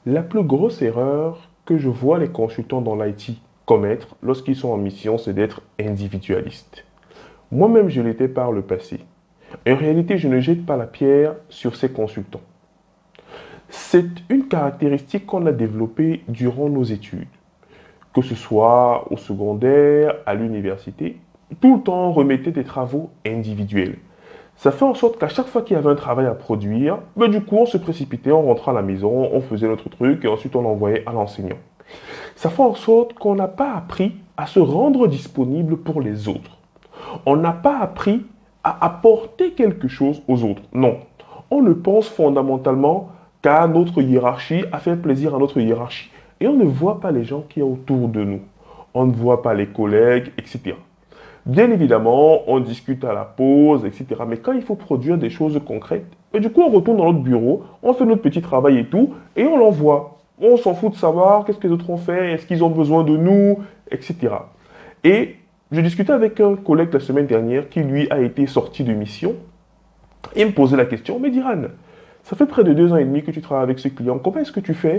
La plus grosse erreur que je vois les consultants dans l'IT commettre lorsqu'ils sont en mission, c'est d'être individualiste. Moi-même, je l'étais par le passé. En réalité, je ne jette pas la pierre sur ces consultants. C'est une caractéristique qu'on a développée durant nos études, que ce soit au secondaire, à l'université. Tout le temps, on remettait des travaux individuels. Ça fait en sorte qu'à chaque fois qu'il y avait un travail à produire, ben du coup, on se précipitait, on rentrait à la maison, on faisait notre truc et ensuite on l'envoyait à l'enseignant. Ça fait en sorte qu'on n'a pas appris à se rendre disponible pour les autres. On n'a pas appris à apporter quelque chose aux autres. Non. On ne pense fondamentalement qu'à notre hiérarchie, à faire plaisir à notre hiérarchie. Et on ne voit pas les gens qui sont autour de nous. On ne voit pas les collègues, etc. Bien évidemment, on discute à la pause, etc. Mais quand il faut produire des choses concrètes, et du coup, on retourne dans notre bureau, on fait notre petit travail et tout, et on l'envoie. On s'en fout de savoir qu'est-ce que les autres ont fait, est-ce qu'ils ont besoin de nous, etc. Et je discutais avec un collègue la semaine dernière qui, lui, a été sorti de mission et me posait la question, mais Diran, ça fait près de 2 ans et demi que tu travailles avec ce client, comment est-ce que tu fais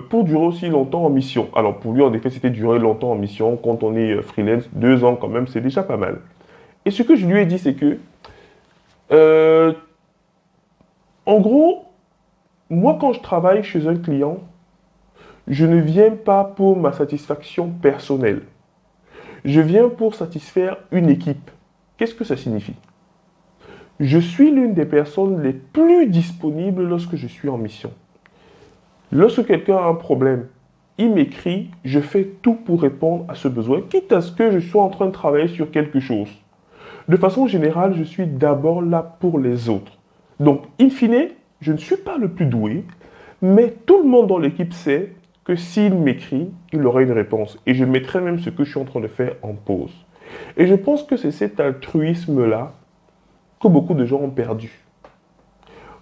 pour durer aussi longtemps en mission? Alors pour lui, en effet, c'était durer longtemps en mission. Quand on est freelance, 2 ans quand même, c'est déjà pas mal. Et ce que je lui ai dit, c'est que, euh, en gros, moi, quand je travaille chez un client, je ne viens pas pour ma satisfaction personnelle. Je viens pour satisfaire une équipe. Qu'est-ce que ça signifie? Je suis l'une des personnes les plus disponibles lorsque je suis en mission. Lorsque quelqu'un a un problème, il m'écrit, je fais tout pour répondre à ce besoin, quitte à ce que je sois en train de travailler sur quelque chose. De façon générale, je suis d'abord là pour les autres. Donc, in fine, je ne suis pas le plus doué, mais tout le monde dans l'équipe sait que s'il m'écrit, il aura une réponse. Et je mettrai même ce que je suis en train de faire en pause. Et je pense que c'est cet altruisme-là que beaucoup de gens ont perdu.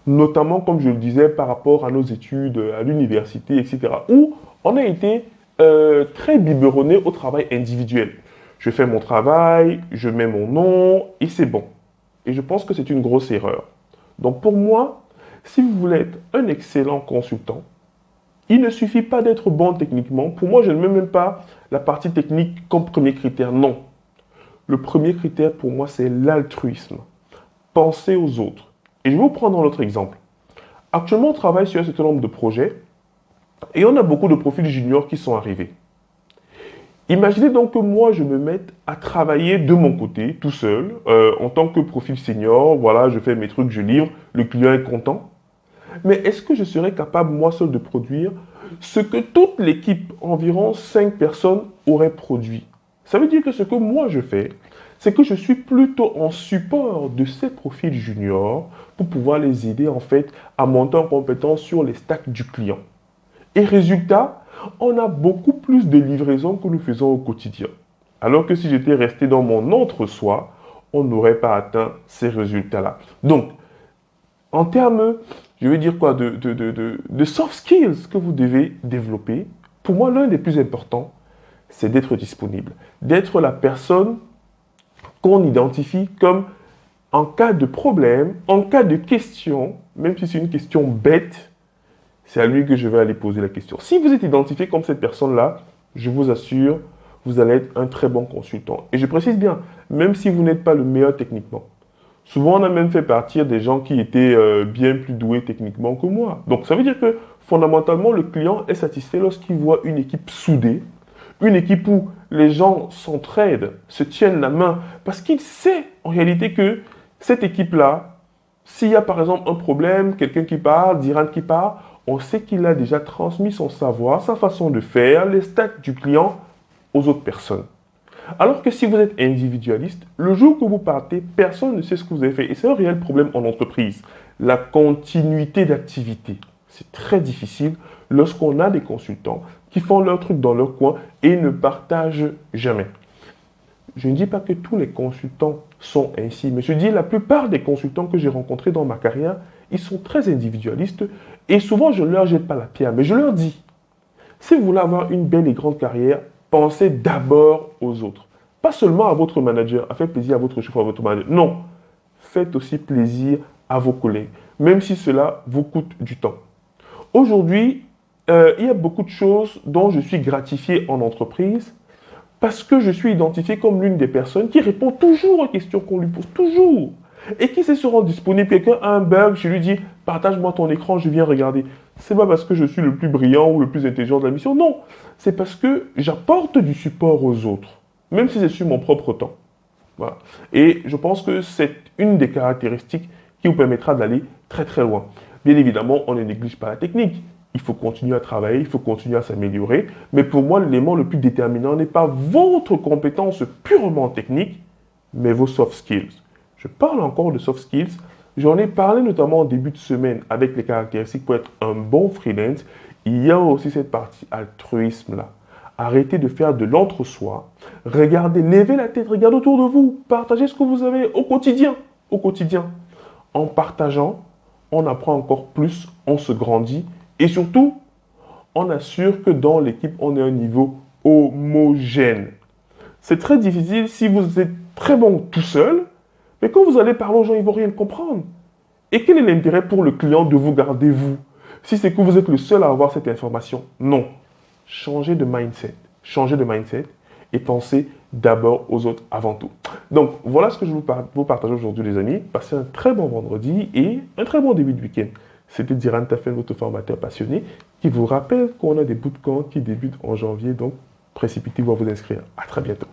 Notamment, comme je le disais, par rapport à nos études à l'université, etc., où on a été très biberonné au travail individuel. Je fais mon travail, je mets mon nom, et c'est bon. Et je pense que c'est une grosse erreur. Donc pour moi, si vous voulez être un excellent consultant, il ne suffit pas d'être bon techniquement. Pour moi, je ne mets même pas la partie technique comme premier critère. Non. Le premier critère pour moi, c'est l'altruisme. Penser aux autres. Et je vais vous prendre un autre exemple. Actuellement, on travaille sur un certain nombre de projets et on a beaucoup de profils juniors qui sont arrivés. Imaginez donc que moi, je me mette à travailler de mon côté, tout seul, en tant que profil senior. Voilà, je fais mes trucs, je livre, le client est content. Mais est-ce que je serais capable, moi seul, de produire ce que toute l'équipe, environ 5 personnes, aurait produit? Ça veut dire que ce que moi je fais, c'est que je suis plutôt en support de ces profils juniors pour pouvoir les aider en fait à monter en compétence sur les stacks du client. Et résultat, on a beaucoup plus de livraisons que nous faisons au quotidien. Alors que si j'étais resté dans mon entre-soi, on n'aurait pas atteint ces résultats-là. Donc, en termes, je veux dire quoi, de soft skills que vous devez développer, pour moi, l'un des plus importants, c'est d'être disponible. D'être la personne qu'on identifie comme, en cas de problème, en cas de question, même si c'est une question bête, c'est à lui que je vais aller poser la question. Si vous êtes identifié comme cette personne-là, je vous assure, vous allez être un très bon consultant. Et je précise bien, même si vous n'êtes pas le meilleur techniquement. Souvent, on a même fait partir des gens qui étaient bien plus doués techniquement que moi. Donc, ça veut dire que fondamentalement, le client est satisfait lorsqu'il voit une équipe soudée, une équipe où les gens s'entraident, se tiennent la main, parce qu'il sait en réalité que cette équipe-là, s'il y a par exemple un problème, quelqu'un qui parle, Diran qui parle, on sait qu'il a déjà transmis son savoir, sa façon de faire, les stats du client aux autres personnes. Alors que si vous êtes individualiste, le jour que vous partez, personne ne sait ce que vous avez fait. Et c'est un réel problème en entreprise. La continuité d'activité. C'est très difficile lorsqu'on a des consultants qui font leur truc dans leur coin et ne partagent jamais. Je ne dis pas que tous les consultants sont ainsi, mais je dis la plupart des consultants que j'ai rencontrés dans ma carrière, ils sont très individualistes et souvent je ne leur jette pas la pierre, mais je leur dis, si vous voulez avoir une belle et grande carrière, pensez d'abord aux autres. Pas seulement à votre manager, à faire plaisir à votre chef ou à votre manager. Non, faites aussi plaisir à vos collègues, même si cela vous coûte du temps. Aujourd'hui, il y a beaucoup de choses dont je suis gratifié en entreprise parce que je suis identifié comme l'une des personnes qui répond toujours aux questions qu'on lui pose, toujours. Et qui sait se rendre disponible. Quelqu'un a un bug, je lui dis, partage-moi ton écran, je viens regarder. C'est pas parce que je suis le plus brillant ou le plus intelligent de la mission, non. C'est parce que j'apporte du support aux autres, même si c'est sur mon propre temps. Voilà. Et je pense que c'est une des caractéristiques qui vous permettra d'aller très très loin. Bien évidemment, on ne néglige pas la technique. Il faut continuer à travailler, il faut continuer à s'améliorer. Mais pour moi, l'élément le plus déterminant n'est pas votre compétence purement technique, mais vos soft skills. Je parle encore de soft skills. J'en ai parlé notamment en début de semaine avec les caractéristiques pour être un bon freelance. Il y a aussi cette partie altruisme-là. Arrêtez de faire de l'entre-soi. Regardez, levez la tête, regardez autour de vous. Partagez ce que vous avez au quotidien. Au quotidien. En partageant, on apprend encore plus, on se grandit et surtout, on assure que dans l'équipe, on est à un niveau homogène. C'est très difficile si vous êtes très bon tout seul, mais quand vous allez parler aux gens, ils ne vont rien comprendre. Et quel est l'intérêt pour le client de vous garder vous? Si c'est que vous êtes le seul à avoir cette information, non. Changez de mindset. Changez de mindset et pensez d'abord aux autres avant tout. Donc, voilà ce que je vous partage aujourd'hui, les amis. Passez un très bon vendredi et un très bon début de week-end. C'était Diran Tafel, votre formateur passionné, qui vous rappelle qu'on a des bootcamps qui débutent en janvier. Donc, précipitez-vous à vous inscrire. À très bientôt.